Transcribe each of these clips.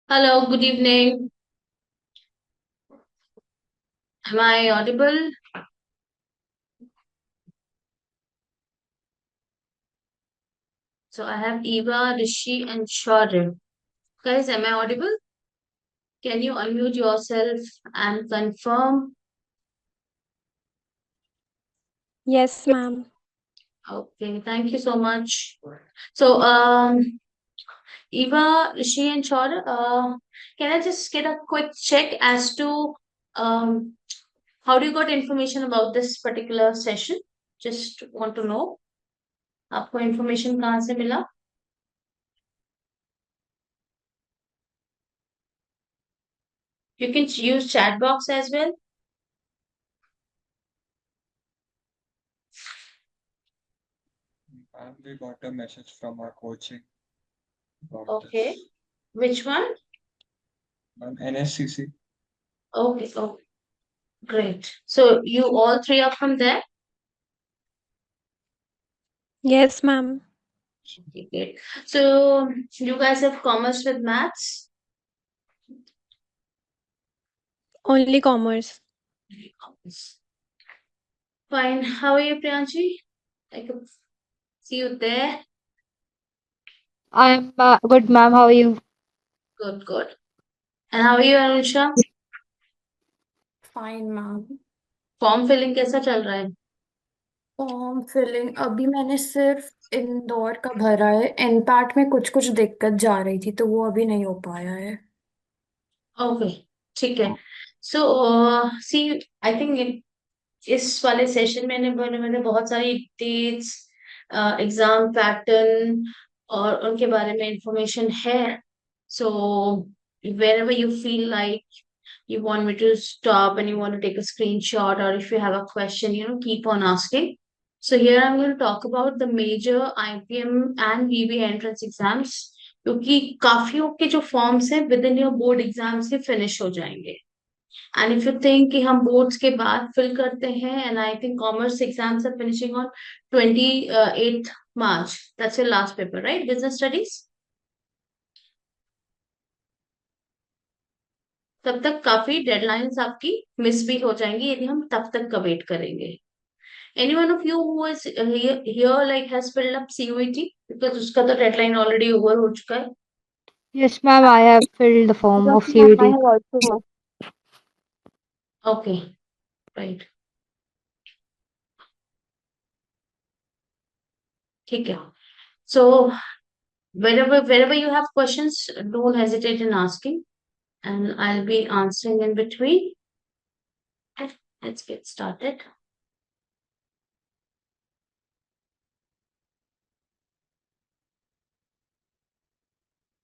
Hello, good evening. Am I audible? So I have Eva, Rishi, and Shaurya. Guys, am I audible? Can you unmute yourself and confirm? Yes, ma'am. Okay, thank you so much. So, Eva, Rishi, and Shaurya, can I just get a quick check as to um, how do you got information about this particular session? Just want to know. आपको information कहाँ से मिला? You can use chat box as well. And we got a message from our coaching about Okay. this. Which one? NSCC. Okay, okay, great. So you all three are from there? Yes, ma'am. Okay, great. So you guys have commerce with maths? Only commerce. Fine. How are you, Priyanshi? I could see you there. I'm good, ma'am. How are you? Good, good. And how are you, Anusha? Fine ma'am. Form filling कैसा चल रहा है? Form filling अभी मैंने सिर्फ इंदौर का भरा है। एनपैट में कुछ कुछ दिक्कत जा रही थी तो वो अभी नहीं हो पाया है। ओके, ठीक है. सो सी आई थिंक इस वाले सेशन में मैंने बहुत सारी डेट्स, एग्जाम पैटर्न और उनके बारे में इंफॉर्मेशन है. सो wherever you feel like you want me to stop and you want to take a screenshot, or if you have a question, keep on asking. So here I'm going to talk about the major IPM and VB entrance exams, क्योंकि काफियों के जो forms हैं with in your board exam से finish हो जाएंगे. And if you think कि हम boards के बाद फिल करते हैं, and I think commerce exams are finishing on 28th March. That's your last paper, right? Business studies. तब तक काफी डेडलाइंस आपकी मिस भी हो जाएंगी यदि हम तब तक का वेट करेंगे. Any one of you who is here like has filled up CUET, because उसका तो डेडलाइन ऑलरेडी ओवर हो चुका है. Yes, ma'am. I have filled the form Yes, of ma'am. I CUT. have also. Okay, right. ठीक है. So wherever you have questions, don't hesitate in asking, and I'll be answering in between. Let's get started.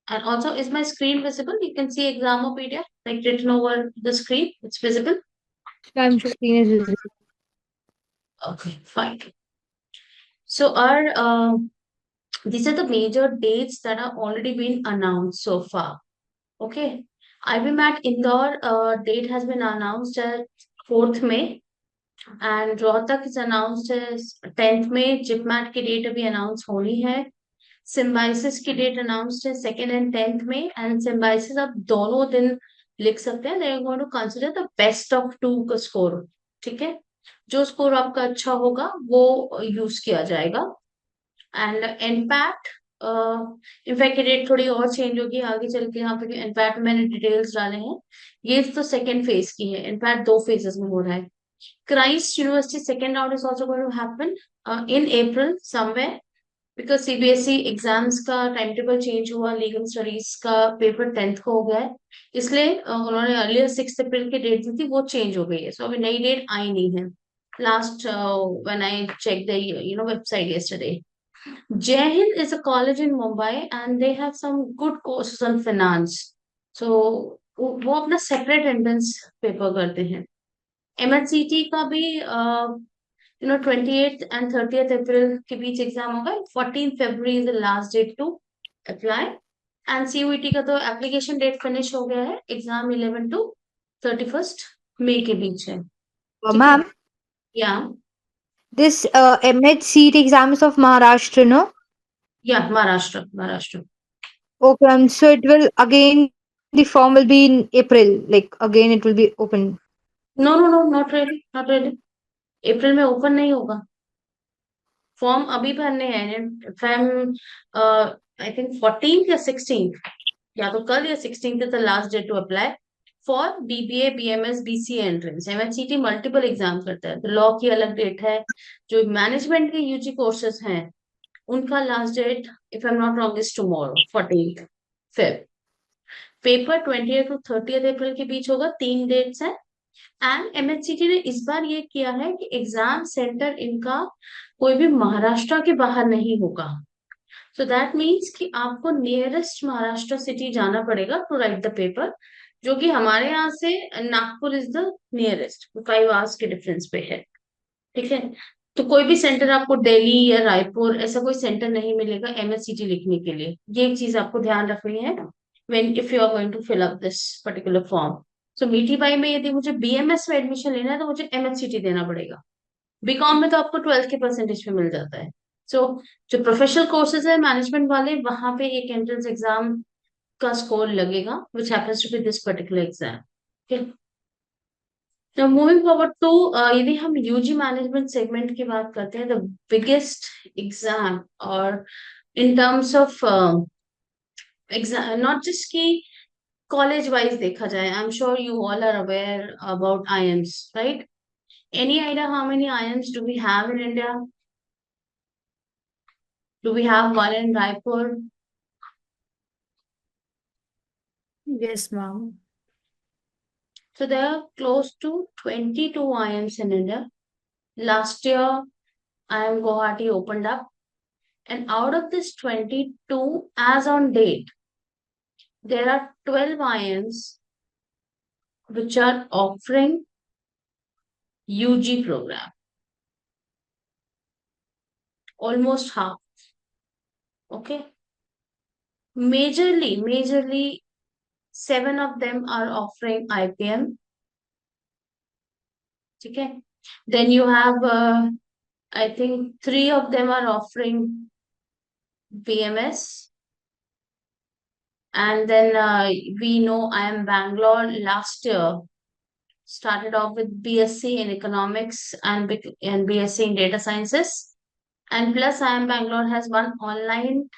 And also, is my screen visible? You can see Examopedia, like written over the screen. It's visible. Ma'am, screen is visible. Okay, fine. So our these are the major dates that are already been announced so far. Okay. IBMAT Indore date has been announced at 4th May, and Rohtak is announced as 10th May. JIPMAT की date अभी announce होनी है. Symbiosis की date announced है 2nd and 10th में, and Symbiosis आप दोनों दिन लिख सकते हैं. They are going to consider the best of 2 का स्कोर. ठीक है, जो स्कोर आपका अच्छा होगा वो यूज किया जाएगा. एंड एनपैट, इनफैक्ट ये डेट थोड़ी और चेंज होगी आगे चल के. यहाँ पे एनपैट में मैंने डिटेल्स डाले हैं. ये तो सेकेंड फेज की है. एनपैट 2 फेजेस में हो रहा है. Christ University second round is also going to happen in April somewhere, because CBSE exams का टाइम टेबल चेंज हुआ. लीगल स्टडीज का पेपर 10th को हो गया है, इसलिए उन्होंने अर्लियर 6 अप्रैल की डेट दी थी, वो चेंज हो गई है. सो अभी नई डेट आई नहीं है. Last when I check the website yesterday. Jai Hind is a college in Mumbai and they have some good courses on finance. So वो अपना सेपरेट एंट्रेंस पेपर करते हैं. एमएचसीटी का भी 28th and 30th April के बीच एग्जाम होगा. 14th February is the last date to apply. And CUET का तो एप्लीकेशन डेट फिनिश हो गया है. एग्जाम 11 to 31st May के बीच है. ठीक है. Ma'am, या this MH seat exam is of Maharashtra, no? या Maharashtra. Okay, so it will again the form will be in April. Like again, it will be open. No no no, not ready, not ready. April में open नहीं होगा, form अभी भरने हैं। From I think 14 या 16, या तो कल या 16 is the last date to apply for BBA, BMS, BCA entrance. MHCT multiple exam करता है, तो लॉ की अलग डेट है। जो मैनेजमेंट के यूजी कोर्सेज हैं उनका last date, if I am not wrong, is tomorrow 14 Feb. Paper 20 to 30 April के बीच होगा, 3 डेट्स हैं। एंड एमएचसीटी ने इस बार ये किया है कि एग्जाम सेंटर इनका कोई भी महाराष्ट्र के बाहर नहीं होगा। सो दैट मीन्स कि आपको नियरेस्ट महाराष्ट्र सिटी जाना पड़ेगा टू राइट द पेपर, जो कि हमारे यहाँ से Nagpur is the nearest, 5 hours के डिफरेंस पे है। ठीक है, तो कोई भी सेंटर आपको दिल्ली या रायपुर ऐसा कोई सेंटर नहीं मिलेगा एमएससीटी लिखने के लिए। ये एक चीज आपको ध्यान रखनी है when if you are going to fill up this particular form. So Mithibai में यदि मुझे बीएमएस में एडमिशन लेना है तो मुझे एमएससीटी देना पड़ेगा। बीकॉम में तो आपको 12th के परसेंटेज पे मिल जाता है। सो जो प्रोफेशनल कोर्सेज है मैनेजमेंट वाले, वहां पे एक एंट्रेंस एग्जाम का स्कोर लगेगा which happens to be this particular exam. Now moving forward to यदि हम यूजी मैनेजमेंट सेगमेंट की बात करते हैं, द बिगेस्ट एग्जाम और in terms of exam, not just कि कॉलेज वाइज देखा जाए, I am sure you all are aware about IIMs, right? Any idea how many IIMs do we have in India? Do we have one in Raipur? Yes, ma'am. So there are close to 22 IIMs in India. Last year, IIM Guwahati opened up, and out of this 22, as on date, there are 12 IIMs which are offering UG program. Almost half. Okay. Majorly, 7 of them are offering IPM. Okay. Then you have, I think 3 of them are offering BMS. And then we know IIM Bangalore last year started off with BSc in economics and BSc in data sciences. And plus IIM Bangalore has one online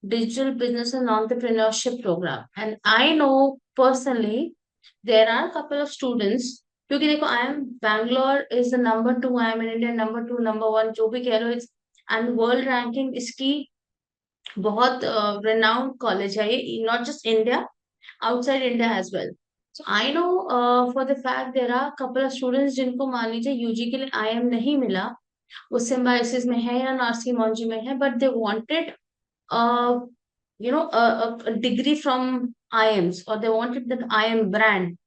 digital business and entrepreneurship program. And I know personally there are a couple of students, क्योंकि देखो IIM Bangalore is the number 2 IIM in India, number 2, number 1 जो भी कह लो, and world ranking इसकी बहुत renowned college है ये, not just India, outside India as well. So I know for the fact there are couple of students जिनको मान लीजिए यूजी के लिए IIM नहीं मिला, वो सिम्बायोसिस में है या नार्सी मॉन्जी में है, but they wanted a degree from IIMs, or they wanted the IIM brand,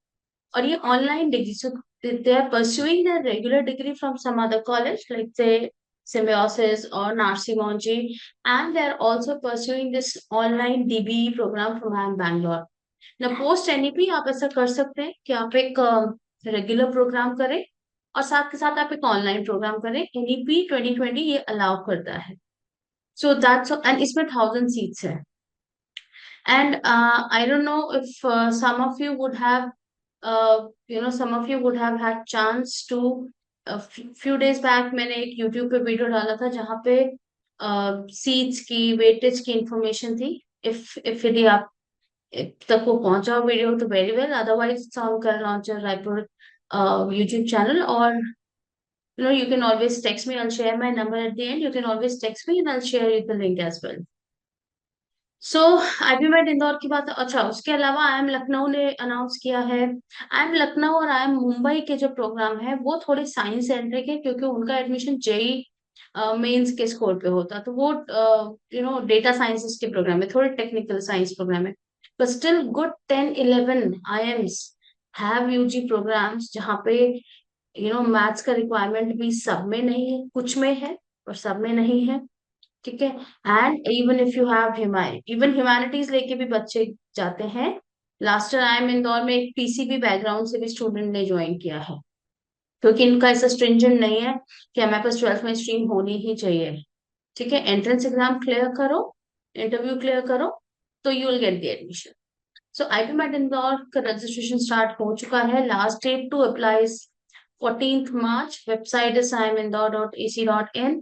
और ये online degree, so they are pursuing their regular degree from some other college like say Symbiosis or Narsi Monji, and they are also pursuing this online DBE program from IIM Bangalore. Now post NEP आप ऐसा कर सकते हैं कि आप एक regular programme करें और साथ के साथ आप एक ऑनलाइन प्रोग्राम करें। NEP 2020 ये अलाउ करता है। So that's, and इसमें 1000 seats है। And I don't know if some of you would have some of you would have had chance to few days back मैंने एक YouTube पे वीडियो डाला था जहाँ पे सीट्स की वेटेज की इंफॉर्मेशन थी। if यदि आप तक वो पहुंचा वीडियो तो वेरी वेल, अदरवाइज ऑन कर launch Raipur YouTube channel, or you can always text me. I'll share my number at the end. You can always text me and I'll share you the link as well. So IBMET Indore की बात, अच्छा उसके अलावा IIM Lucknow ने announce किया है। IIM Lucknow और IIM Mumbai के जो प्रोग्राम है वो थोड़े साइंस सेंट्रिक है, क्योंकि उनका एडमिशन जेई मेंस के स्कोर पे होता, तो वो डेटा साइंसेस के प्रोग्राम है, थोड़े टेक्निकल साइंस प्रोग्राम है। बट स्टिल गुड 10-11 IIMs हैव यूजी प्रोग्राम्स जहाँ पे मैथ्स का रिक्वायरमेंट भी सब में नहीं है, कुछ में है और सब में नहीं है। ठीक है, and even if you have even humanities लेके भी बच्चे जाते हैं। लास्ट ईयर IIM इंदौर में एक पीसीबी बैकग्राउंड से भी स्टूडेंट ने ज्वाइन किया है, क्योंकि इनका ऐसा स्ट्रिंजेंट नहीं है कि हमारे पास 12th में स्ट्रीम होनी ही चाहिए। ठीक है, एंट्रेंस एग्जाम क्लियर करो, इंटरव्यू क्लियर करो, तो you will get the admission. So IPMAT Indore का रजिस्ट्रेशन स्टार्ट हो चुका है. Last date to apply 14th March. Website is imindore.ac.in.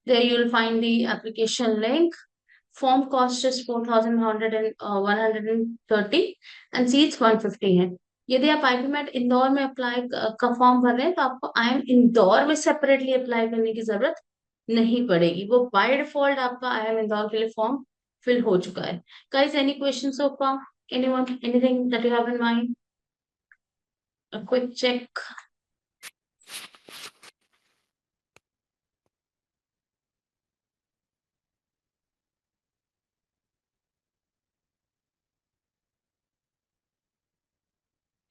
There you will find the application link. Form cost is 4,130 and seats 150 है. यदि आप IP mat Indore में apply का form भर रहे हैं तो आपको आई इंदौर में सेपरेटली अप्लाई करने की जरूरत नहीं पड़ेगी. वो बाय डिफॉल्ट आपका आई इंदौर के लिए फॉर्म फिल हो चुका है. Guys, any questions so far? Anyone, anything that you have in mind? A quick check.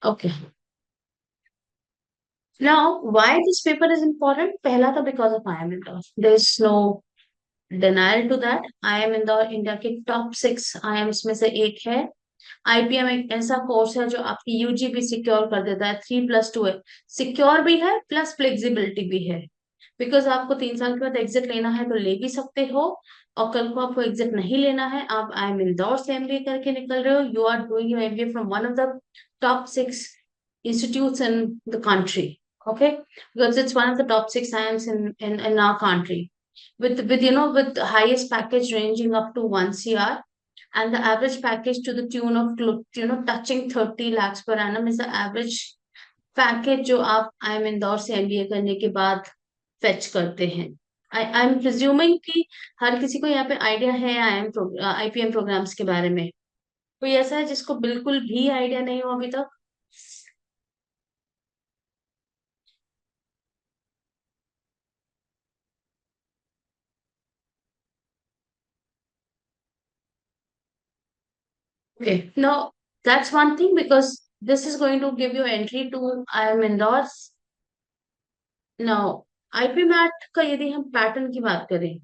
Okay. Now, why this paper is important? पहला तो because of IIM Indore. There is no denial to that. IIM Indore India के top 6 IIMs में से एक है. IPM एक ऐसा course है जो आपकी यूजी भी सिक्योर कर देता है. 3+2 है, सिक्योर भी है प्लस फ्लेक्सिबिलिटी भी है. बिकॉज आपको 3 साल के बाद एग्जिट लेना है तो ले भी सकते हो, और कल को आपको एग्जिट नहीं लेना है, आप IIM इंदौर से एमबीए करके निकल रहे हो, you are doing your MBA from one of the top 6 institutes in the country. Okay, because it's one of the top 6 IIMs in our country, with with the highest package ranging up to 1 CR, and the average package to the tune of touching 30 lakhs per annum is the average package जो आप IIM Indore से MBA करने के बाद fetch करते हैं. I am presuming कि हर किसी को यहाँ पे आइडिया है आईपीएम प्रोग्राम्स के बारे में. कोई ऐसा है जिसको बिल्कुल भी आइडिया नहीं हो अभी तक? Okay, now that's one thing, because this is going to give you entry to IIM Indore. Now, IPMAT का यदि हम पैटर्न की बात करें,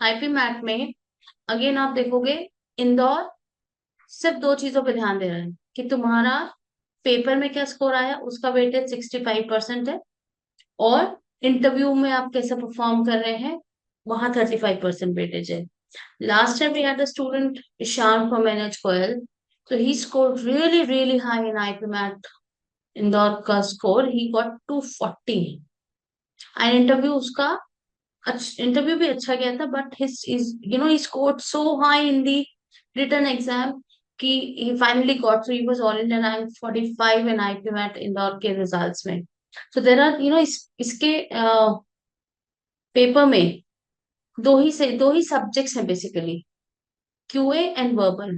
आईपी मैट में अगेन आप देखोगे इंदौर सिर्फ दो चीजों पर ध्यान दे रहा है कि तुम्हारा पेपर में क्या स्कोर आया, उसका वेटेज 65% है, और इंटरव्यू में आप कैसे परफॉर्म कर रहे हैं वहां 35% वेटेज है. Last time we had a student, Ishan from NH Coil. So he scored really, really high in IP Mat Indore ka score. He got 240. And interview भी अच्छा गया था, but he scored so high in the written exam कि he finally got, so he was all India rank 45 in IP Mat Indore के results में. So there are, इसके paper में दो ही सब्जेक्ट्स हैं basically, QA and verbal.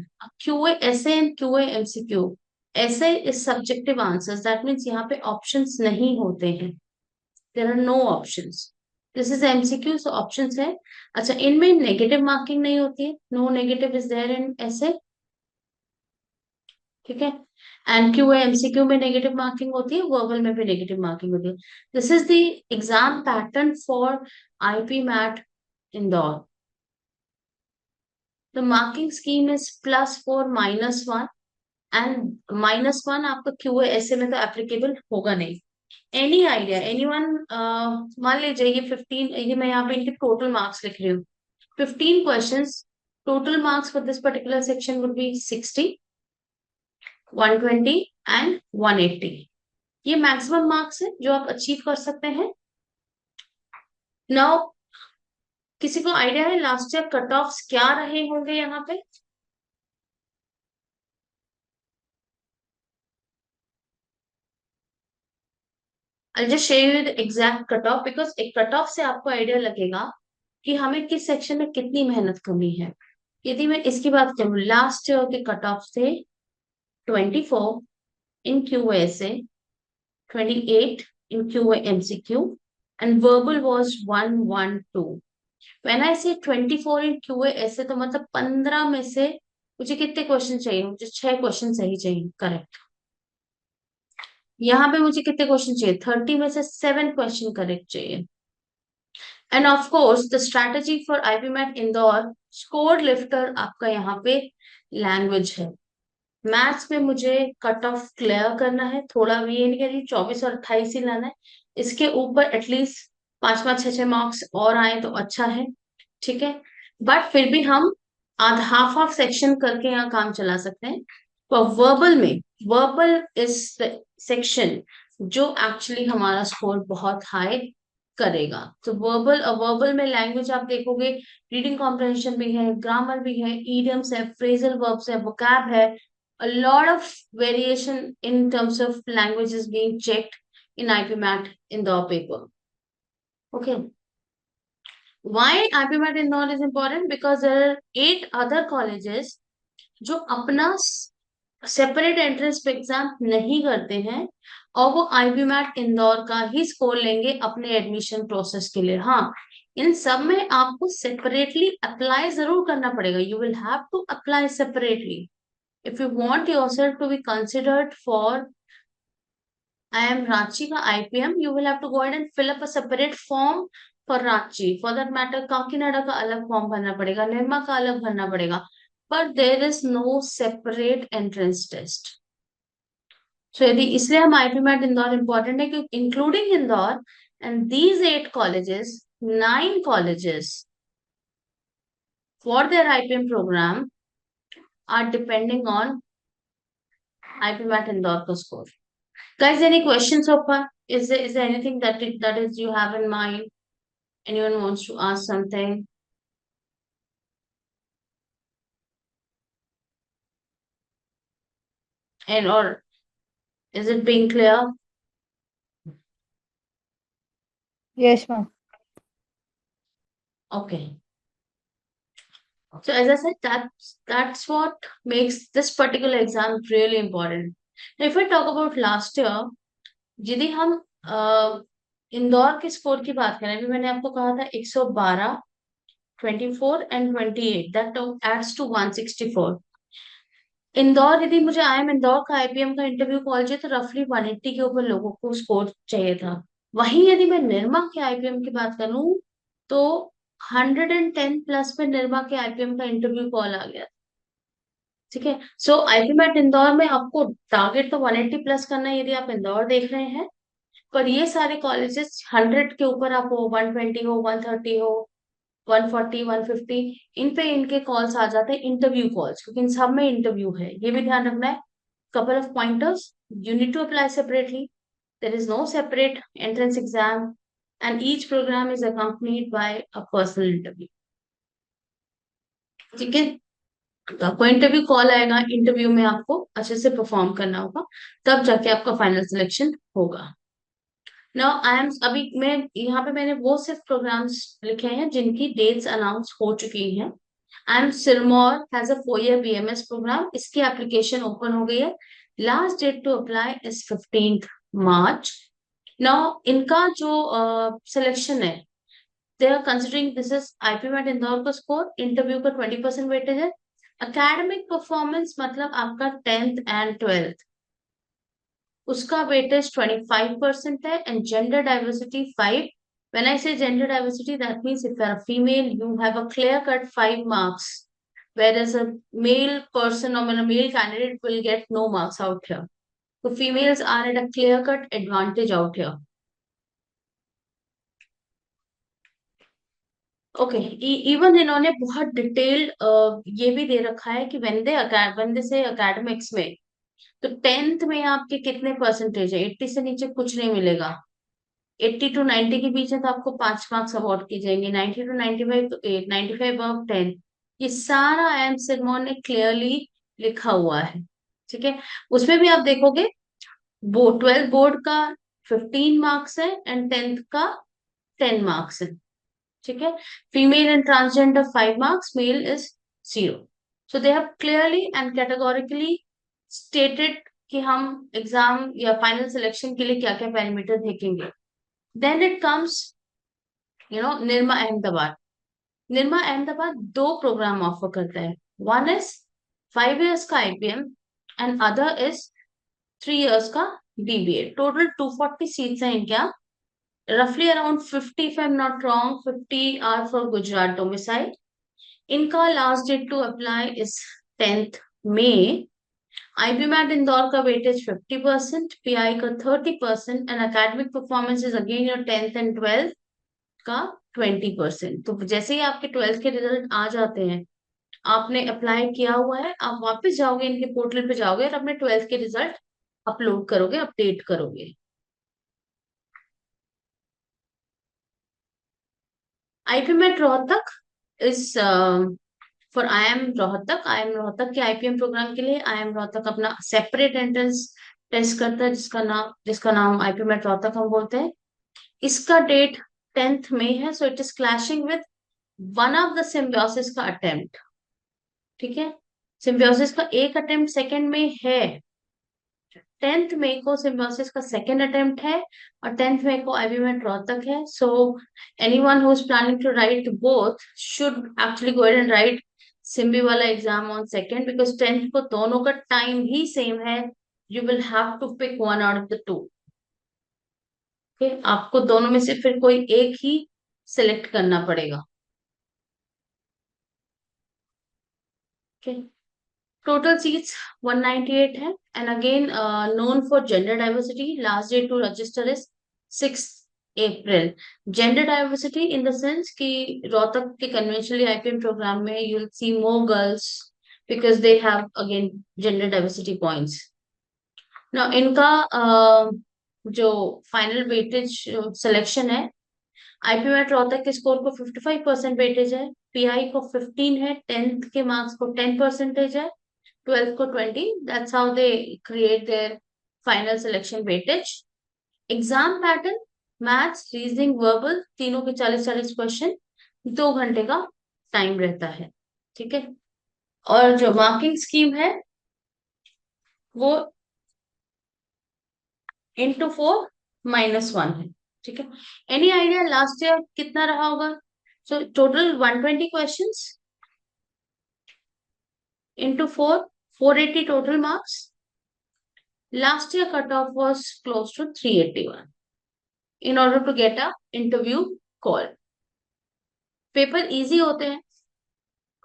QA essay and QA MCQ. Essay is subjective answers. That means यहाँ पे options नहीं होते हैं. There are no options. This is MCQ, so options है. अच्छा, इनमें negative marking नहीं होती है. No negative is there in essay. ठीक है. And QA MCQ में negative marking होती है, verbal में भी negative marking होती है. This is the exam pattern for IP Mat Indore. The marking scheme is +4 -1, and -1 आपका QA ऐसे में तो एप्लीकेबल होगा नहीं. Any idea, anyone? मान लीजिए ये 15, ये मैं यहाँ पे इनके टोटल मार्क्स लिख रही हूँ. 15 questions, total marks for this particular section would be 60, 120 and 180. ये मैक्सिमम मार्क्स है जो आप अचीव कर सकते हैं. नाउ, किसी को आइडिया है लास्ट ईयर कट ऑफ्स क्या रहे होंगे यहाँ पे? I'll just share you the exact cutoff, because एक cutoff से आपको आइडिया लगेगा कि हमें किस सेक्शन में कितनी मेहनत करनी है. यदि मैं इसकी बात करूं, लास्ट ईयर के कटऑफ थे 24 in QA essay, 28 in QA MCQ, and verbal was 112. When I say 24 in QA essay, तो मतलब 15 में से मुझे कितने क्वेश्चन चाहिए? मुझे 6 क्वेश्चन सही चाहिए, करेक्ट. यहाँ पे मुझे कितने क्वेश्चन चाहिए? 30 में से 7 क्वेश्चन करेक्ट चाहिए. And of course the strategy for IPMAT Indore score lifter आपका यहाँ पे लैंग्वेज है. मैथ्स में मुझे कट ऑफ क्लियर करना है, थोड़ा भी ये नहीं कह रही 24 और 28 ही लाना है, इसके ऊपर एटलीस्ट 5-5, 6-6 मार्क्स और आए तो अच्छा है. ठीक है, बट फिर भी हम हाफ सेक्शन करके यहाँ काम चला सकते हैं. पर वर्बल में, वर्बल इज सेक्शन जो एक्चुअली हमारा स्कोर बहुत हाई करेगा। तो वर्बल में लैंग्वेज आप देखोगे, रीडिंग कॉम्प्रहेंशन भी है, ग्रामर भी है, ईडियम्स है, फ्रेजल वर्ब्स है, वोकैब है, a lot of variation in terms of languages being checked in IPMAT Indore paper. Okay. Why IPMAT Indore is important? Because there are 8 other colleges जो अपना separate entrance exam नहीं करते हैं और वो IPMAT Indore का ही स्कोर लेंगे अपने एडमिशन प्रोसेस के लिए। हाँ, इन सब में आपको सेपरेटली अप्लाई जरूर करना पड़ेगा। You will have to apply separately if you want yourself to be considered for IIM Ranchi ka IPM, you will have to go ahead and fill up a separate form for Ranchi. For that matter, Kakinada का अलग form भरना पड़ेगा, निर्मा का अलग भरना पड़ेगा, but there is no separate entrance test. So यदि इसलिए हम IPMAT इंदौर important है कि including Indore and these 8 colleges, 9 colleges for their IPM program are depending on IPMAT Indore ka score. Guys, any questions so far? Is there anything that is you have in mind? Anyone wants to ask something? And or is it being clear? Yes, ma'am. Okay. So as I said, that's what makes this particular exam really important. Now, if I talk about last year, यदि हम इंदौर के score की बात करें, अभी मैंने आपको कहा था 112, 24 and 28, that adds to 164. Indore, यदि मुझे IIM इंदौर का IPM का इंटरव्यू कॉल चाहिए तो रफली 180 के ऊपर लोगों को स्कोर चाहिए था। वहीं यदि मैं निर्मा के IPM की बात करूं तो 110 प्लस में निर्मा के IPM का इंटरव्यू कॉल आ गया। ठीक है, सो IPMAT इंदौर में आपको टारगेट तो 180 प्लस करना है यदि आप इंदौर देख रहे हैं, पर ये सारे कॉलेजेस 100 के ऊपर आप हो, 120 हो, 130 हो, 140, 150, इन पे इनके कॉल्स आ जाते हैं, इंटरव्यू कॉल्स, क्योंकि इन सब में इंटरव्यू है, ये भी ध्यान रखना है। couple of pointers, you need to apply separately. There is no separate entrance exam and each program is accompanied by a personal interview. ठीक है, तो आपको इंटरव्यू कॉल आएगा, इंटरव्यू में आपको अच्छे से परफॉर्म करना होगा, तब जाके आपका फाइनल सिलेक्शन होगा। नाउ आई एम, अभी मैं यहाँ पे मैंने वो सिर्फ प्रोग्राम्स लिखे हैं जिनकी डेट्स अनाउंस हो चुकी हैं। And Sirmaur has a 4-year BMS program, इसकी एप्लीकेशन ओपन हो गई है। Last date to apply is 15th March. Now इनका जो सिलेक्शन है, they are considering this is IPMAT Indore का स्कोर, इंटरव्यू का 20% वेटेज है, एकेडमिक परफॉर्मेंस मतलब आपका 10th and 12th उसका वेटेज 25% है, and gender diversity 5. When I say gender diversity, that means if you are a female, you have a clear-cut 5 marks, whereas a male person or a male candidate will get no marks out here. So females are at a clear-cut advantage out here. Okay, even इन्होंने बहुत detailed ये भी दे रखा है कि when they say academics में, तो 10th में आपके कितने परसेंटेज है, 80 से नीचे कुछ नहीं मिलेगा, 80 to 90 के बीच है तो आपको 5 मार्क्स अवार्ड किए जाएंगे, 90 to 95 तो 8, 95 above 10, ये सारा IIM सिरमौर ने क्लियरली लिखा हुआ है। ठीक है, उसमें भी आप देखोगे 12 बोर्ड का 15 मार्क्स है एंड 10th का 10 मार्क्स है। ठीक है, female and transgender 5 marks, male is 0. So they have clearly and categorically stated कि हम एग्जाम या फाइनल सिलेक्शन के लिए क्या क्या पैरामीटर देखेंगे। Then it comes Nirma Ahmedabad. Nirma Ahmedabad 2 program offer करता है, वन इज 5 years का IPM and other is 3 years का DBA. टोटल 240 सीट्स हैं इनके यहाँ, roughly around 50 if I'm not wrong, 50 are for Gujarat domicile. इनका last date to apply is 10th May. IPMAT Indore का weightage 50%, PI का 30% and academic performance is again your 10th and 12th का 20%. तो जैसे ही आपके 12th के रिजल्ट आ जाते हैं आपने अप्लाई किया हुआ है, आप वापस जाओगे इनके पोर्टल पे जाओगे और अपने 12th के रिजल्ट अपलोड करोगे, अपडेट करोगे। IPMAT Rohtak is for I M Rohtak के आईपीएम प्रोग्राम के लिए आई एम रोहतक अपना सेपरेट एंट्रेंस टेस्ट करता है, जिसका नाम आईपीमेट रोहतक हम बोलते हैं। इसका डेट 10th मई है, so it is clashing with one of the symbiosis का अटेम्प्ट। ठीक है, सिम्बियोसिस का एक अटेम्प्ट सेकेंड में है, 10th मई को सिम्बियोसिस का सेकेंड अटेम्प्ट है और 10th मई को आईबीमेट रोहतक है। So anyone who is planning to write both should actually go and write Symbi वाला exam on second, because 10th को दोनों का टाइम ही सेम है। You will have to pick one out of the two. आपको दोनों में से फिर कोई एक ही सिलेक्ट करना पड़ेगा। टोटल सीट्स 198 है, and again known for gender diversity, last date to register is 6 April. Gender diversity in the sense कि रोहतक के कन्वेंशनली आईपीएम प्रोग्राम में you will see more girls because they have again gender diversity points. Now इनका जो final weightage selection है, आईपीमेट रोहतक के score को 55% weightage है, pi को 15 है, 10th के मार्क्स को 10% है, 12th को 20। That's how they create their final selection weightage. Exam pattern maths, reasoning, verbal तीनों के 40-40 क्वेश्चन, 2 घंटे का टाइम रहता है। ठीक है, और जो मार्किंग स्कीम है वो इंटू 4 -1 है। ठीक है, एनी आइडिया लास्ट ईयर कितना रहा होगा? So total 120 questions into 4, 480 total marks. Last year cutoff was close to 381 in order to get a interview call. Paper easy होते हैं,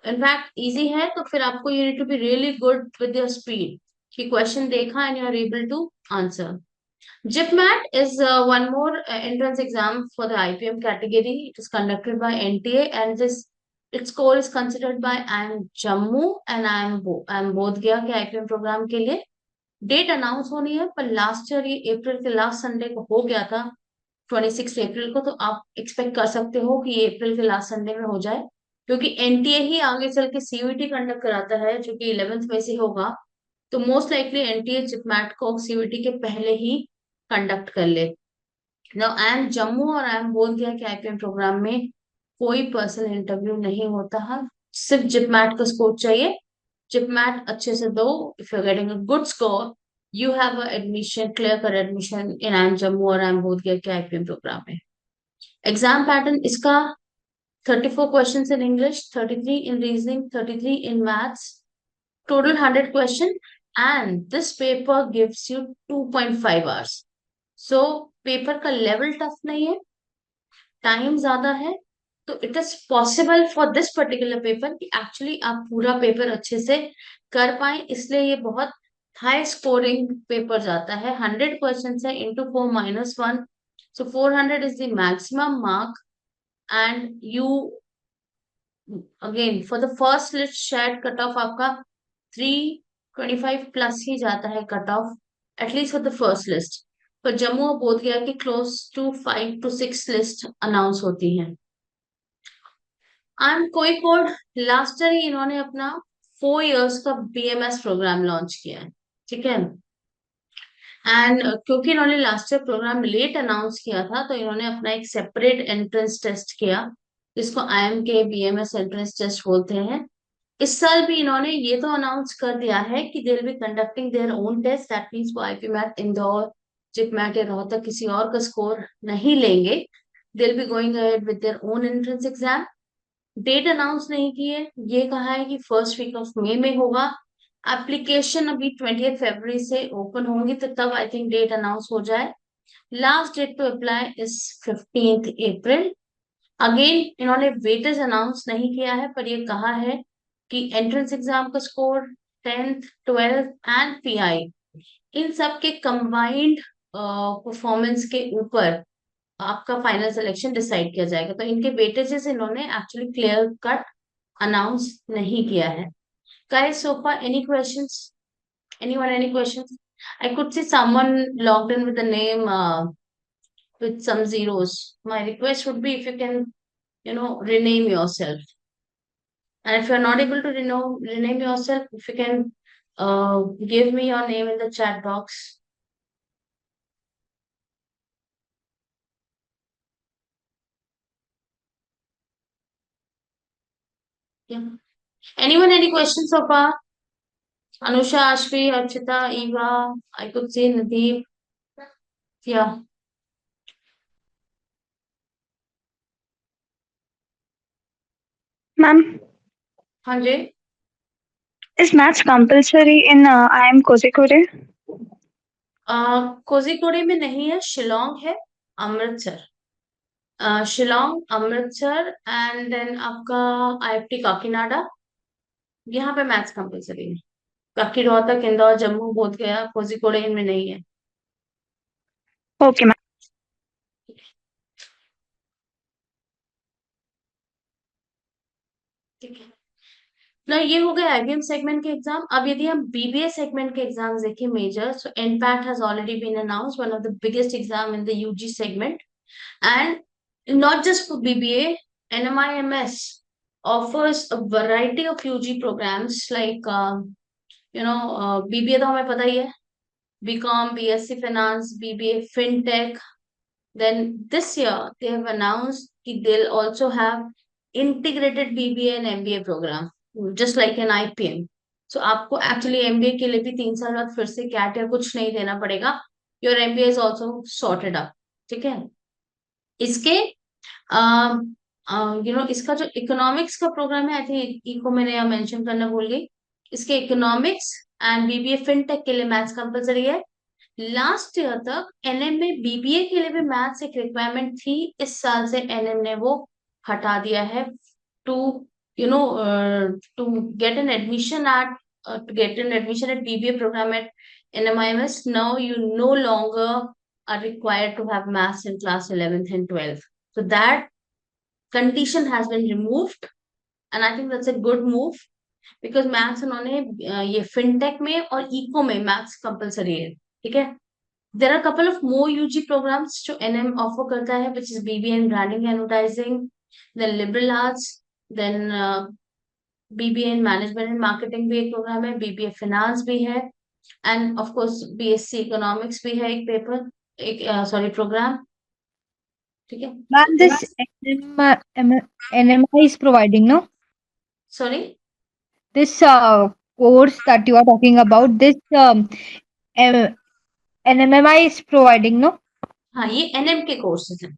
इनफैक्ट इजी है तो फिर आपको you need to be really good with your speed कि question देखा and you are able to answer. JIPMAT is one more entrance exam for the IPM category. It is conducted by NTA and its score is considered by IIM Jammu and IIM Bodh Gaya के IPM programme के लिए। Date announce होनी है, पर last year ये अप्रैल के last Sunday को हो गया था, 26 अप्रैल को, तो आप एक्सपेक्ट कर सकते हो कि ये अप्रैल के लास्ट संडे में हो जाए, क्योंकि एनटीए ही आगे चल के सीयूईटी कंडक्ट कराता है जो कि 11th में से होगा। तो मोस्ट लाइकली एनटीए जिपमैट को सीयूईटी के पहले ही कंडक्ट कर ले। नाउ IIM जम्मू और IIM बोध गया के आईपीएम प्रोग्राम में कोई पर्सनल इंटरव्यू नहीं होता है, सिर्फ जिपमैट का स्कोर चाहिए। जिपमैट अच्छे से दो, if you are getting a good score you have a admission, clear कर एडमिशन इन IIM जम्मू और IIM बोध गया के आईपीएम प्रोग्राम में। एग्जाम पैटर्न इसका 34 questions in English, 33 in reasoning, 33 in maths, total 100 question, and this paper gives you 2.5 hours. So paper का level tough नहीं है, time ज्यादा है, तो it is possible for this particular paper कि actually आप पूरा पेपर अच्छे से कर पाए, इसलिए ये बहुत हाई स्कोरिंग पेपर जाता है। 100 क्वेश्चन है into 4 -1, so 400 is the maximum mark, and you again for the first list शायद कट ऑफ आपका 325 प्लस ही जाता है cut off, at least for the first list. पर जम्मू और बोध गया की close to 5 to 6 list announce होती हैं। एंड कोड लास्ट ईयर इन्होंने अपना 4 years का BMS प्रोग्राम लॉन्च किया है। ठीक है, एंड क्योंकि इन्होंने last year programme late announce किया था तो इन्होंने अपना एक सेपरेट एंट्रेंस टेस्ट किया, जिसको IIM के BMS एंट्रेंस टेस्ट बोलते हैं। इस साल भी इन्होंने ये तो अनाउंस कर दिया है कि they will be conducting their own test, that means वो आईपीमैट इंदौर, जिपमैट या रोहतक किसी और का स्कोर नहीं लेंगे, they will be going ahead with their own entrance exam. Date announce नहीं की है, ये कहा है कि फर्स्ट वीक ऑफ मई में होगा। एप्लीकेशन अभी 20 फरवरी से ओपन होंगी, तो तब आई थिंक डेट अनाउंस हो जाए। Last date to apply is 15th April. Again इन्होंने वेटेज अनाउंस नहीं किया है, पर ये कहा है कि एंट्रेंस एग्जाम का score 10th 12th and PI इन सब के कंबाइंड परफॉर्मेंस के ऊपर आपका फाइनल सिलेक्शन डिसाइड किया जाएगा। तो इनके वेटेजेस इन्होंने एक्चुअली क्लियर कट अनाउंस नहीं किया है। Guys, so far, any questions? Anyone, any questions? I could see someone logged in with the name with some zeros. My request would be if you can, rename yourself. And if you're not able to rename yourself, if you can give me your name in the chat box. Yeah. Anyone, any questions so far? Anusha, Ashvi, Archita, Eva, I could see Nadeep. Yeah. Ma'am, हाँ जी. is maths compulsory in IIM Kozhikode? Kozhikode में नहीं है, शिलोंग है, Amritsar. Shillong, Amritsar and then आपका IIT Kakinada, यहाँ पे maths compulsory है. बाकी रोहतक, इंदौर, जम्मू, बोधगया, कोझिकोड इनमें नहीं है. Okay, ma'am. ठीक है ना. ये हो गए IBM सेगमेंट के एग्जाम. अब यदि हम BBA सेगमेंट के एग्जाम देखें major, so NPAT has already been announced, one of the biggest exam in the UG segment. And not just for BBA, NMIMS offers a variety of UG programs like BBA तो हमें पता ही है, BCom, BSc Finance, BBA FinTech. Then this year they have announced that they'll also have integrated BBA and MBA program, just like an IPM. So आपको actually MBA के लिए भी 3 साल बाद फिर से CAT या कुछ नहीं देना पड़ेगा. Your MBA is also sorted up. ठीक है. इसके इसका जो इकोनॉमिक्स का प्रोग्राम है, आई थिंक इको मैंने यहाँ मेंशन करना भूल गई. इसके इकोनॉमिक्स एंड BBA FinTech के लिए मैथ्स कंपलसरी है. लास्ट ईयर तक NM में BBA के लिए भी मैथ्स एक रिक्वायरमेंट थी. इस साल से NM ने वो हटा दिया है. To to get an admission at BBA program at NMIMS, now you no longer are required to have maths in class 11th and 12th. So that condition has been removed, and I think that's a good move because maths उन्होंने ये FinTech में और eco में maths compulsory है. ठीक है. There are a couple of more UG programs जो NM offer करता है, which is BBA in Branding and Advertising, then Liberal Arts, then BBA in Management and Marketing भी एक प्रोग्राम है, BBA Finance भी है, and of course BSc Economics भी है एक पेपर, एक प्रोग्राम. ठीक है. Ma'am, this NMI is providing, no? Sorry. This course that you are talking about, this NMI is providing, no? हाँ, ये NM के कोर्सेज हैं.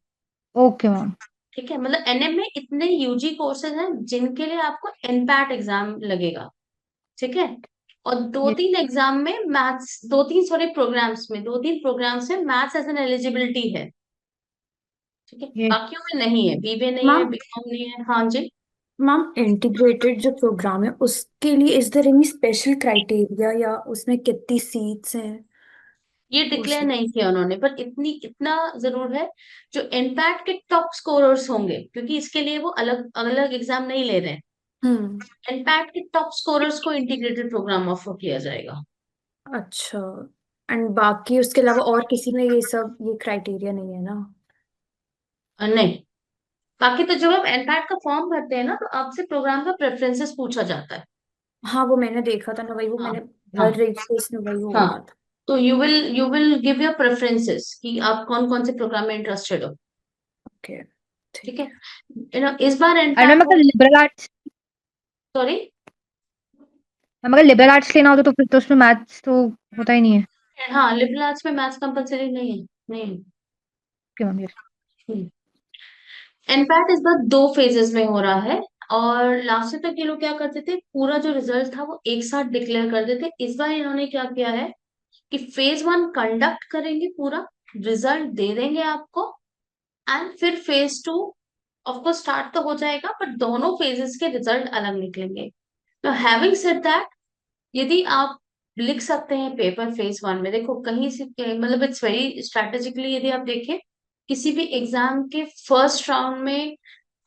Okay, ma'am. ठीक है. मतलब NM में इतने UG कोर्सेज हैं जिनके लिए आपको NPAT एग्जाम लगेगा. ठीक है. और दो Yes. तीन एग्जाम में मैथ्स, प्रोग्राम्स में मैथ्स एज एन एलिजिबिलिटी है. ठीक है. Yes. बाकियों में नहीं है. BBA नहीं है, मैम BCom नहीं है. हाँ जी. मैम इंटीग्रेटेड जो प्रोग्राम है उसके लिए is there any special criteria या उसमें कितनी सीट्स हैं ये उस डिक्लेयर नहीं किया उन्होंने, पर इतना जरूर है, जो NPAT के टॉप स्कोरर्स होंगे, क्योंकि इसके लिए वो अलग अलग एग्जाम नहीं ले रहे हैं. हम्म NPAT के टॉप स्कोरर्स को इंटीग्रेटेड प्रोग्राम ऑफर किया जाएगा. अच्छा एंड बाकी उसके अलावा और किसी में ये क्राइटेरिया नहीं है ना नहीं. बाकी तो जब आप NPAT का फॉर्म भरते हैं ना, तो आपसे प्रोग्राम का प्रेफरेंसेस पूछा जाता है. हाँ वो मैंने देखा था ना वही वो हाँ. मैंने हाँ. भर रही थी इसमें वही हो हाँ. रहा था तो you will give your preferences कि आप कौन कौन से प्रोग्राम में इंटरेस्टेड हो. ओके ठीक ठीक है. है इस बार And NPAT ma'am, अगर liberal arts, सॉरी. मैम अगर liberal arts लेना होता तो फिर तो उसमें मैथ्स तो होता ही नहीं है. हाँ, लिबरल आर्ट्स में मैथ्स कंपलसरी नहीं है. नहीं. Okay, ma'am. Yes. NPAT इस बार 2 फेजेस में हो रहा है. और लास्ट ईयर तक ये लोग क्या करते थे, पूरा जो रिजल्ट था वो एक साथ डिक्लेयर कर देते. इस बार इन्होंने क्या किया है कि फेज 1 कंडक्ट करेंगे, पूरा रिजल्ट दे देंगे आपको, एंड फिर फेज 2 ऑफकोर्स स्टार्ट तो हो जाएगा, पर दोनों फेजेस के रिजल्ट अलग निकलेंगे. तो हैविंग सेड दैट, यदि आप लिख सकते हैं पेपर फेज 1 में, देखो कहीं से मतलब इट्स वेरी स्ट्रेटेजिकली, यदि आप देखें किसी भी एग्जाम के फर्स्ट राउंड में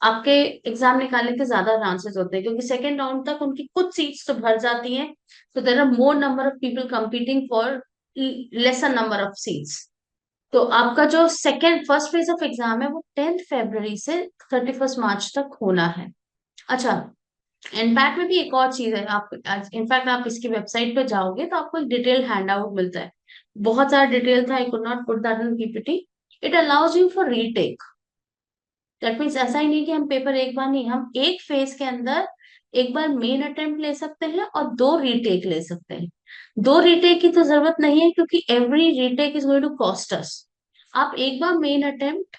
आपके एग्जाम निकालने के ज्यादा चांसेस होते हैं, क्योंकि सेकेंड राउंड तक उनकी कुछ सीट्स तो भर जाती हैं, तो there are more number of people competing for lesser number of seats. तो आपका जो second first phase of exam है वो 10 फरवरी से 31 मार्च तक होना है। अच्छा, इनफैक्ट में भी एक और चीज है, आप इनफैक्ट आप इसकी वेबसाइट पे जाओगे तो आपको एक डिटेल हैंड आउट मिलता है, बहुत सारा डिटेल था, I could not put that in PPT. It allows you for retake. That means ऐसा ही नहीं कि हम पेपर एक बार नहीं, हम एक फेज के अंदर एक बार मेन अटेम्प्ट ले सकते हैं और 2 रीटेक ले सकते हैं। 2 रीटेक की तो जरूरत नहीं है, क्योंकि every retake is going to cost us. आप एक बार मेन अटेम्प्ट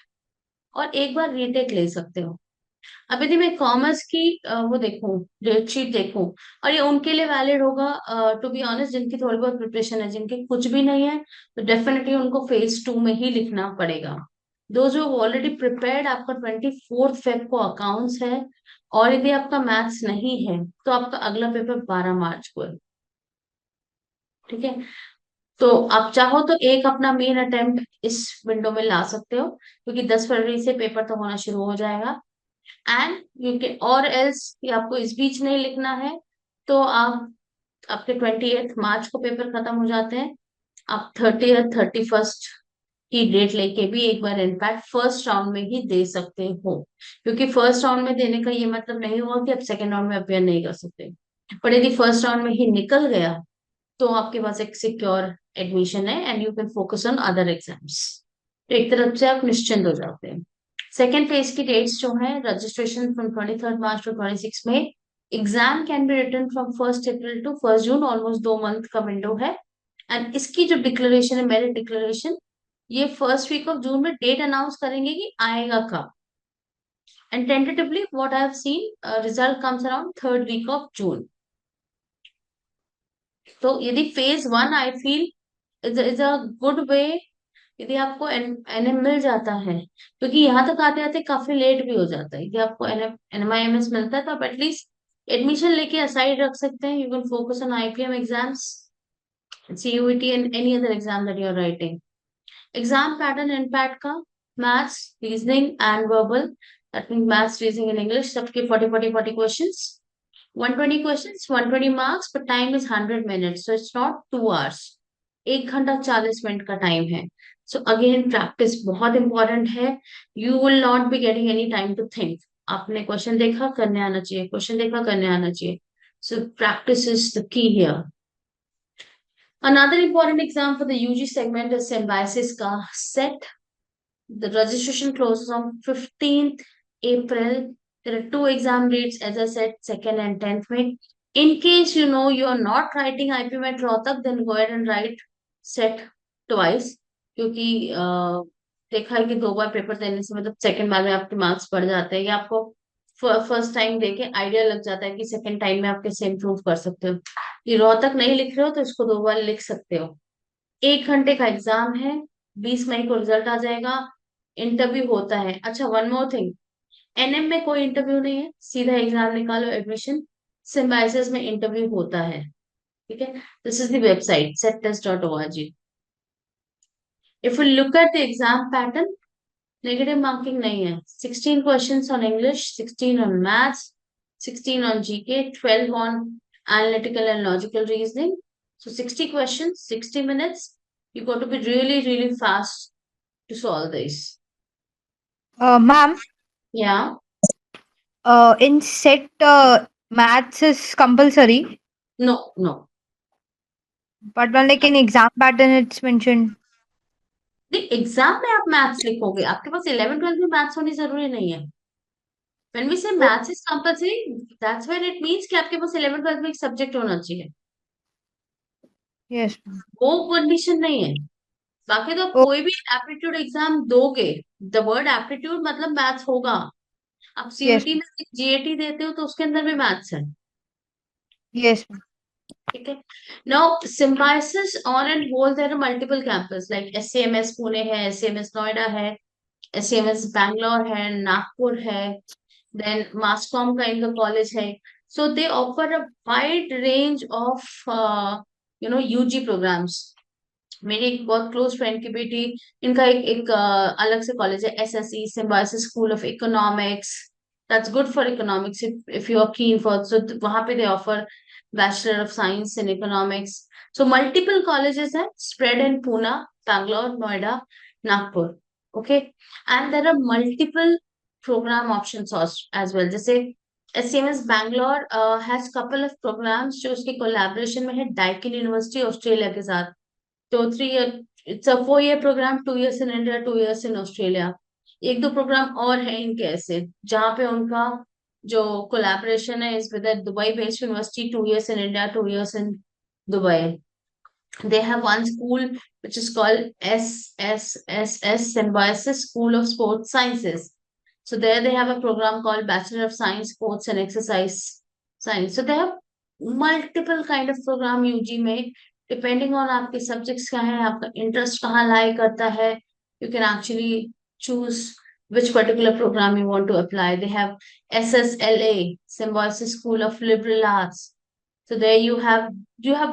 और एक बार रीटेक ले सकते हो। अब यदि मैं कॉमर्स की वो देखूं, डेट शीट देखूं, और ये उनके लिए वैलिड होगा टू बी ऑनेस्ट, जिनकी थोड़ी बहुत प्रिपरेशन है, जिनके कुछ भी नहीं है, तो डेफिनेटली उनको फेज 2 में ही लिखना पड़ेगा। दो जो ऑलरेडी प्रिपेयर्ड, आपका 24 फेब को अकाउंट्स है, और यदि आपका मैथ्स नहीं है तो आपका अगला पेपर 12 मार्च को है। ठीक है, तो आप चाहो तो एक अपना मेन अटेम्प्ट इस विंडो में ला सकते हो, क्योंकि 10 फरवरी से पेपर तो होना शुरू हो जाएगा। एंड यू कैन, और एल्स आपको इस बीच नहीं लिखना है, तो आप आपके 28 मार्च को पेपर खत्म हो जाते हैं, आप 31 की डेट लेके भी एक बार इनफैक्ट फर्स्ट राउंड में ही दे सकते हो, क्योंकि फर्स्ट राउंड में देने का ये मतलब नहीं हुआ कि आप सेकेंड राउंड में अपेयर नहीं कर सकते। पर यदि फर्स्ट राउंड में ही निकल गया तो आपके पास एक सिक्योर एडमिशन है and you can focus on other exams. तो एक तरफ से आप निश्चिंत हो जाते हैं। सेकेंड फेज की डेट्स जो है, registration from 23 March to 26 May, exam can be written from 1 April to 1 June, almost 2 month का विंडो है। एंड इसकी जो डिक्लेरेशन है, मेरिट डिक्लेरेशन, ये फर्स्ट वीक ऑफ जून में डेट अनाउंस करेंगे कि आएगा कब। And tentatively what I have seen, result comes around 3rd week of June. तो यदि phase 1 I feel is a good way, यदि आपको एनएम मिल जाता है, क्योंकि यहाँ तक आते आते काफी लेट भी हो जाता है, यदि आपको एनएमआईएमएस मिलता है तो आप एटलीस्ट एडमिशन लेके असाइड रख सकते हैं। You can focus on IPM exams, CUET and any other exam that you are writing. Exam pattern impact का, maths, reasoning and verbal, that mean maths, reasoning and English, सबके 40 questions, 120 questions, 120 marks, but time is 100 minutes, so it's not 2 hours. 1 घंटा 40 minute का time है। So again practice बहुत important है। You will not be getting any time to think. आपने question देखा, करने आना चाहिए, क्वेश्चन देखा, करने आना चाहिए। So practice is the key here. Another important exam for the UG segment is Symbiosis ka set. The registration closes on 15th April. There are 2 exam dates, as I said, 2nd and 10th May. In case you know you are not writing IP Met Rohtak, then go ahead and write set twice. क्योंकि देखा है कि 2 बार paper देने से मतलब second बार में आपके marks बढ़ जाते हैं, या आपको फर्स्ट टाइम देके आइडिया लग जाता है कि सेकंड टाइम में आप कैसे इम्प्रूव कर सकते हो। ये रोहतक नहीं लिख रहे हो तो इसको 2 बार लिख सकते हो। 1 घंटे का एग्जाम है, 20 मई को रिजल्ट आ जाएगा, इंटरव्यू होता है। अच्छा, वन मोर थिंग, एनएम में कोई इंटरव्यू नहीं है, सीधा एग्जाम निकालो एडमिशन। सिम्बाइसिस में इंटरव्यू होता है। ठीक है, this is the website settest.org. If you look at the exam pattern, negative marking नहीं है। 16 questions on English, 16 on maths, 16 on GK, 12 on analytical and logical reasoning. So 60 questions, 60 minutes. You got to be really, really fast to solve this. Ma'am, Yeah. in set, maths is compulsory, No, no. but when like in exam pattern it's mentioned. नहीं, exam में आप maths लिखोगे, आपके पास 11th 12th में maths होनी जरूरी नहीं है। When we say maths is compulsory, that's when it means कि आपके पास 11th 12th में एक सब्जेक्ट होना चाहिए। Yes. वो कंडीशन नहीं है। बाकी तो आप Oh, कोई भी एप्टीट्यूड एग्जाम दोगे, द वर्ड एप्टीट्यूड मतलब मैथ्स होगा। आप yes. सीयूटी में जीएटी देते हो तो उसके अंदर भी मैथ्स है। Yes. ठीक है, now Symbiosis on and whole there are multiple campus, like SCMS Pune है, एससीएमएस नोएडा है, एससीएमएस बैंगलोर है, नागपुर है, देन मासकॉम का इनका कॉलेज है। So they offer a wide range of UG programmes. मेरी एक बहुत क्लोज फ्रेंड की बेटी, इनका एक अलग से कॉलेज है, SSE, symbiosis school of economics, That's good for economics if you are keen for. So वहाँ पे they offer Bachelor of Science in Economics. So multiple colleges are spread in Pune, Bangalore, Noida, Nagpur. Okay, and there are multiple program options as well. जैसे SCMS Bangalore has couple of programs जो उसके collaboration में है Daikin University Australia के साथ. तो 3 year, it's a 4 year program, 2 years in India, 2 years in Australia. एक दो प्रोग्राम और हैं इनके ऐसे जहाँ पे उनका जो कोलैबोरेशन है is with Dubai based university, 2 years in India, 2 years in Dubai. They have one school which is called SSSS, Symbiosis School of Sports Sciences. So there they have a program called Bachelor of Science, Sports and Exercise Science. So they have multiple kind of program UG में, depending on आपके subjects क्या है, आपका interest कहाँ lie करता है, you can actually choose which particular program you want to apply. They have SSLA, Symbiosis School of Liberal Arts. So there you have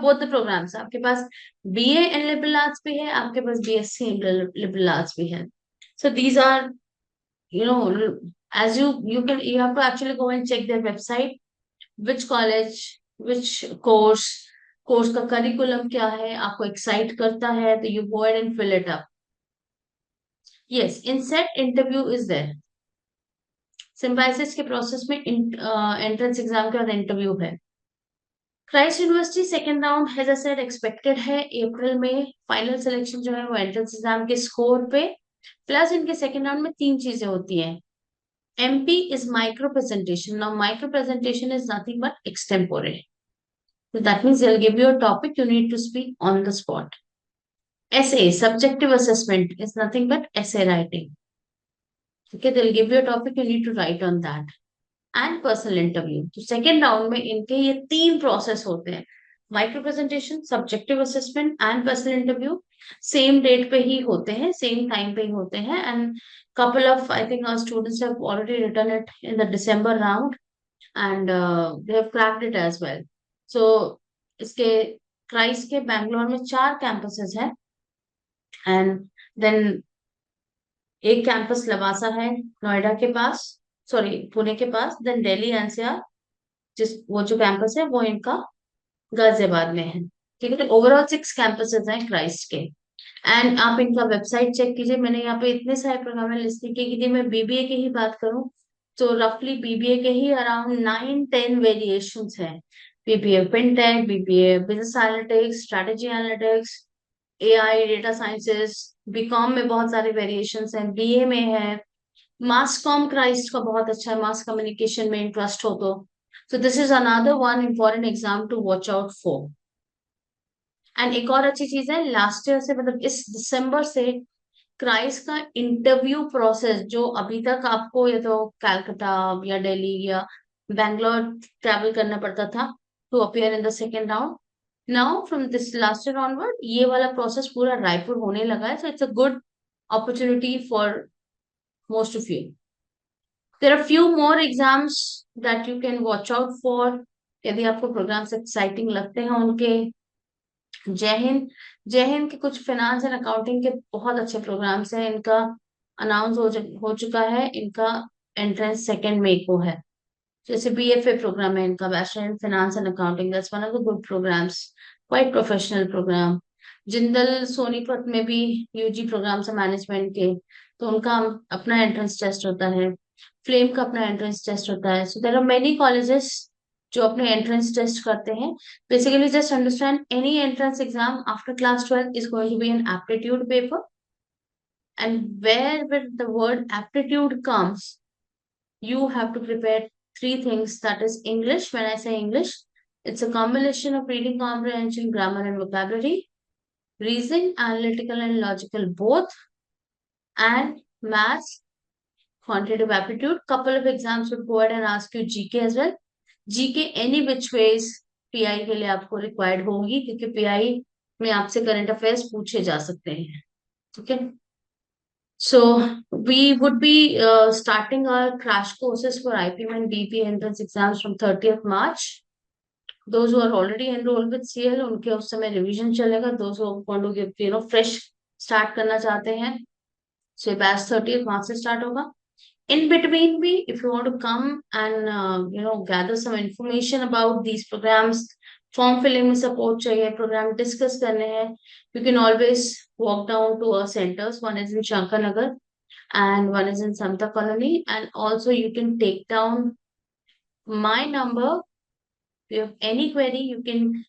both the programs. आपके पास BA in liberal arts भी है, आपके पास BSc in liberal arts भी है. So these are, as you have to actually go and check their website, which college, which course का curriculum क्या है, आपको excite करता है, तो you go ahead and fill it up. Yes, INSET interview is there. Symbiosis के process में entrance exam के बाद interview है. Christ University second round as I said expected है अप्रैल में. फाइनल सिलेक्शन जो है वो एंट्रेंस एग्जाम के स्कोर पे, प्लस इनके सेकेंड राउंड में 3 चीजें होती हैं. MP is micro presentation. Now micro presentation is nothing but extempore. So that means they'll give you a topic, you need to speak on the spot. Essay, subjective assessment, is nothing but essay writing. Okay, they'll give you a topic, you need to write on that. And personal interview. तो second round में इनके ये 3 process होते हैं, micro presentation, subjective assessment and personal interview. Same date पे ही होते हैं, सेम टाइम पे ही होते हैं. And couple of, I think our students have already written it in the December round and they have cracked it as well. So इसके Christ के बैंगलोर में 4 कैंपसेस हैं एंड देन एक कैंपस लवासा है नोएडा के पास, सॉरी पुणे के पास, देन दिल्ली एनसीआर वो जो कैंपस है वो इनका गाजियाबाद में है. ठीक है, ओवरऑल 6 कैंपसेस हैं क्राइस्ट के. एंड आप इनका वेबसाइट चेक कीजिए. मैंने यहाँ पे इतने सारे प्रोग्राम लिस्ट किए कि मैं बीबीए के ही बात करूं तो रफली बीबीए के ही अराउंड 9-10 वेरिएशंस हैं. BBA fintech, BBA business analytics, strategy analytics, AI, data sciences. BCom में बहुत सारे वेरिएशंस हैं, बीए में है, मास कॉम क्राइस्ट का बहुत अच्छा है, मास कम्युनिकेशन में इंटरेस्ट हो तो. So this is another one important exam to watch out for. And एक और अच्छी चीज है, लास्ट ईयर से मतलब इस दिसंबर से क्राइस्ट का इंटरव्यू प्रोसेस जो अभी तक आपको या तो कैलकाटा या दिल्ली या बैंगलोर ट्रैवल करना पड़ता था to appear in the second round, now from this last year onward ये वाला प्रोसेस पूरा रायपुर होने लगा है. So it's a good opportunity for most of you. There are few more exams that you can watch out for. यदि आपको programmes exciting लगते हैं उनके, जय हिंद के कुछ फाइनेंस एंड अकाउंटिंग के बहुत अच्छे प्रोग्राम्स हैं. इनका अनाउंस हो चुका है, इनका एंट्रेंस 2 मई को है. जैसे BFA प्रोग्राम है इनका, bachelor in finance and accounting, that's one of the good programmes, quite professional programme. Jindal Sonipat में भी UG प्रोग्राम्स है मैनेजमेंट के, तो उनका अपना एंट्रेंस टेस्ट होता है. फ्लेम का अपना एंट्रेंस टेस्ट होता है. So there are many colleges जो अपने एंट्रेंस टेस्ट करते हैं. Basically just understand any entrance exam after class 12 is going to be an aptitude paper, and where with the word aptitude comes, you have to prepare 3 things. That is English. When I say English, it's a combination of reading comprehension, grammar and vocabulary, reasoning, analytical and logical both, and maths, quantitative aptitude. Couple of exams would go ahead and ask you GK as well. GK any which ways PI के लिए आपको required होगी, क्योंकि PI में आपसे current affairs पूछे जा सकते हैं. ठीक है, so we would be starting our crash courses for IPM and BP entrance exams from 30th March. Those who are already enrolled with CL, उनके उस समय रिवीजन चलेगा. Those who want to give fresh start करना चाहते हैं, so batch 30th मार्च से start होगा. In between भी, if you want to come and gather some information about these programs, form filling में support चाहिए, program discuss करने हैं, you can always walk down to our centers. One is in Shankar and one is in Samta Colony, and also you can take down my number. If you have any query, you can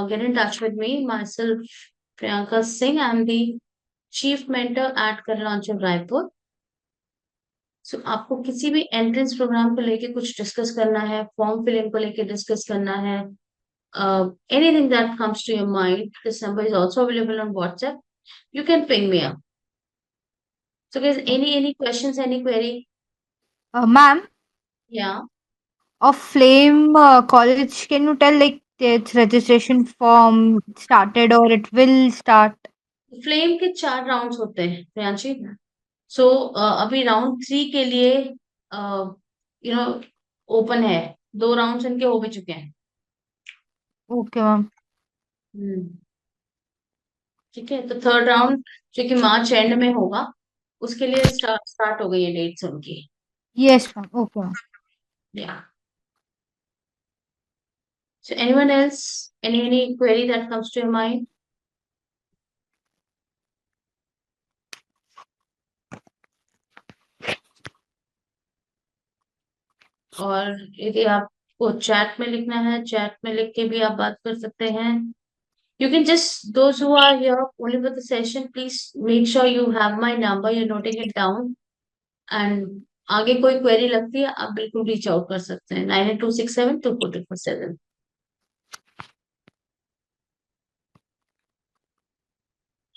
get in touch with me. Myself, Priyanka Singh. I'm the Chief Mentor at Karlaunchal Raipur. So आपको किसी भी entrance programme को लेके कुछ discuss करना है, form filling को लेके डिस्कस करना है, anything that comes to your mind, this number is also available on WhatsApp. You can ping me up. So guys, any questions, any query? Ma'am, Yeah. of Flame College, can you tell like its registration form started or it will start? Flame के 4 rounds होते हैं प्रियांशी. सो अभी round 3 के लिए open है. 2 rounds इनके हो भी चुके हैं. Okay, ma'am. ठीक है, तो थर्ड राउंड जो कि मार्च एंड में होगा, उसके लिए स्टार्ट हो गई है डेट्स उनकी. Yes, ma'am. Okay, ma'am. Yeah. So anyone else, any query that comes to your mind? और यदि आपको चैट में लिखना है, चैट में लिख के भी आप बात कर सकते हैं. You can just, those who are here only for the session, please make sure you have my number, you're noting it down. And आगे कोई query लगती है, आप बिल्कुल reach out कर सकते हैं. 9826724247.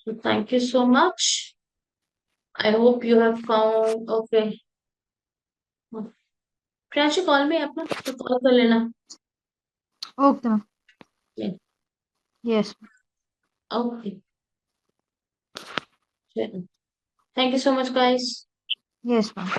So thank you so much. I hope you have found okay. Priyanshi, call me अपना, तो call कर लेना. Okay, ma'am. Yeah. Yes. Okay. चलो. Thank you so much, guys. Yes, ma'am.